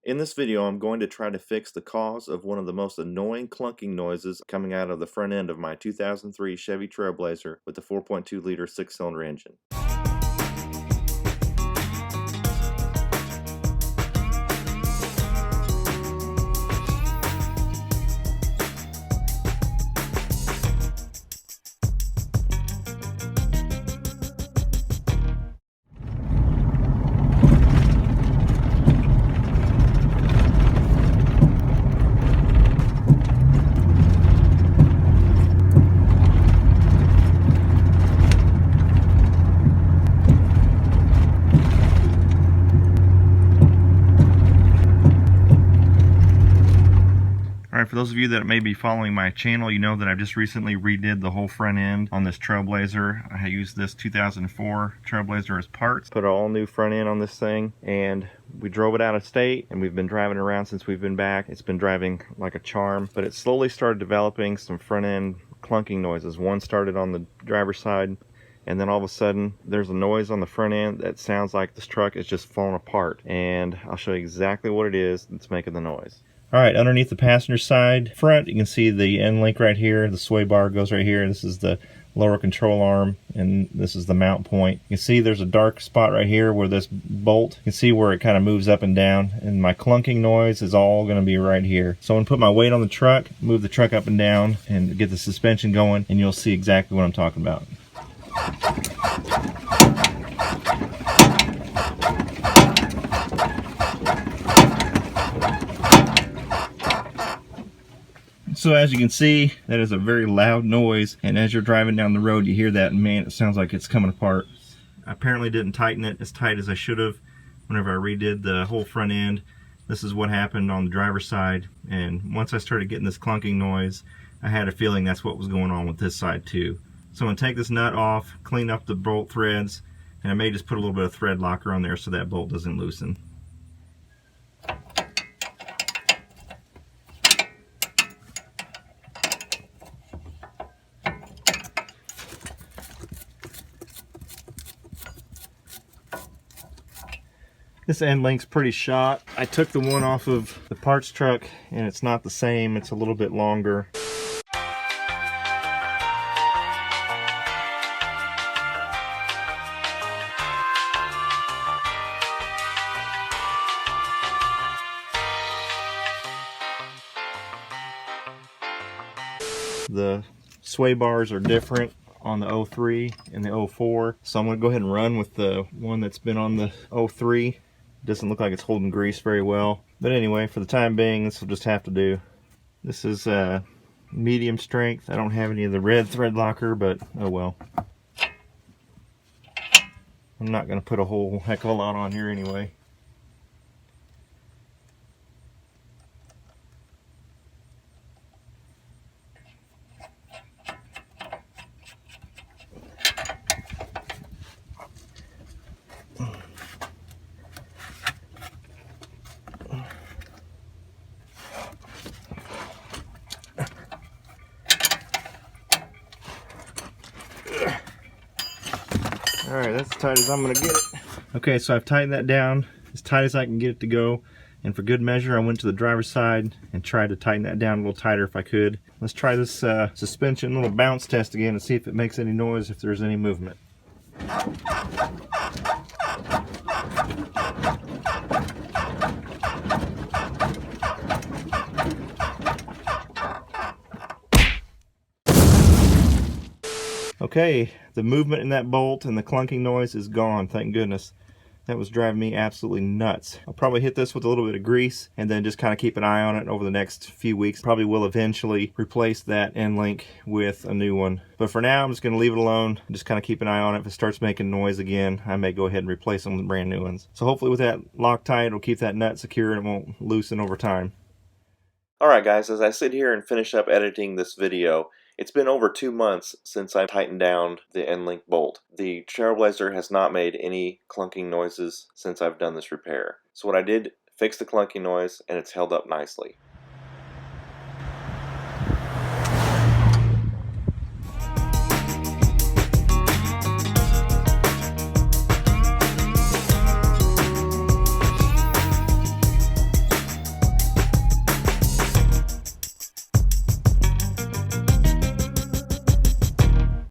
In this video, I'm going to try to fix the cause of one of the most annoying clunking noises coming out of the front end of my 2003 Chevy Trailblazer with the 4.2 liter 6-cylinder engine. Alright, for those of you that may be following my channel, you know that I've just recently redid the whole front end on this Trailblazer. I used this 2004 Trailblazer as parts. Put an all new front end on this thing, and we drove it out of state, and we've been driving around since we've been back. It's been driving like a charm, but it slowly started developing some front end clunking noises. One started on the driver's side, and then all of a sudden there's a noise on the front end that sounds like this truck is just falling apart, and I'll show you exactly what it is that's making the noise. Alright, underneath the passenger side front, you can see the end link right here. The sway bar goes right here. This is the lower control arm, and this is the mount point. You can see there's a dark spot right here where this bolt, you can see where it kind of moves up and down, and my clunking noise is all going to be right here. So I'm going to put my weight on the truck, move the truck up and down, and get the suspension going, and you'll see exactly what I'm talking about. So as you can see, that is a very loud noise, and as you're driving down the road you hear that, and man, it sounds like it's coming apart. I apparently didn't tighten it as tight as I should have whenever I redid the whole front end. This is what happened on the driver's side, and once I started getting this clunking noise, I had a feeling that's what was going on with this side too. So I'm going to take this nut off, clean up the bolt threads, and I may just put a little bit of thread locker on there so that bolt doesn't loosen. This end link's pretty shot. I took the one off of the parts truck and it's not the same, it's a little bit longer. The sway bars are different on the 03 and the 04, so I'm going to go ahead and run with the one that's been on the 03. Doesn't look like it's holding grease very well, but anyway, for the time being, this will just have to do. This is medium strength. I don't have any of the red thread locker, but oh well. I'm not going to put a whole heck of a lot on here anyway. Alright, that's as tight as I'm going to get it. Okay, so I've tightened that down as tight as I can get it to go. And for good measure, I went to the driver's side and tried to tighten that down a little tighter if I could. Let's try this suspension little bounce test again and see if it makes any noise, if there's any movement. Okay, the movement in that bolt and the clunking noise is gone, thank goodness. That was driving me absolutely nuts. I'll probably hit this with a little bit of grease and then just kind of keep an eye on it over the next few weeks. Probably will eventually replace that end link with a new one. But for now, I'm just going to leave it alone. Just kind of keep an eye on it. If it starts making noise again, I may go ahead and replace them with brand new ones. So hopefully with that Loctite, it'll keep that nut secure and it won't loosen over time. Alright guys, as I sit here and finish up editing this video, it's been over 2 months since I tightened down the end link bolt. The Trailblazer has not made any clunking noises since I've done this repair. So what I did, fix the clunking noise, and it's held up nicely.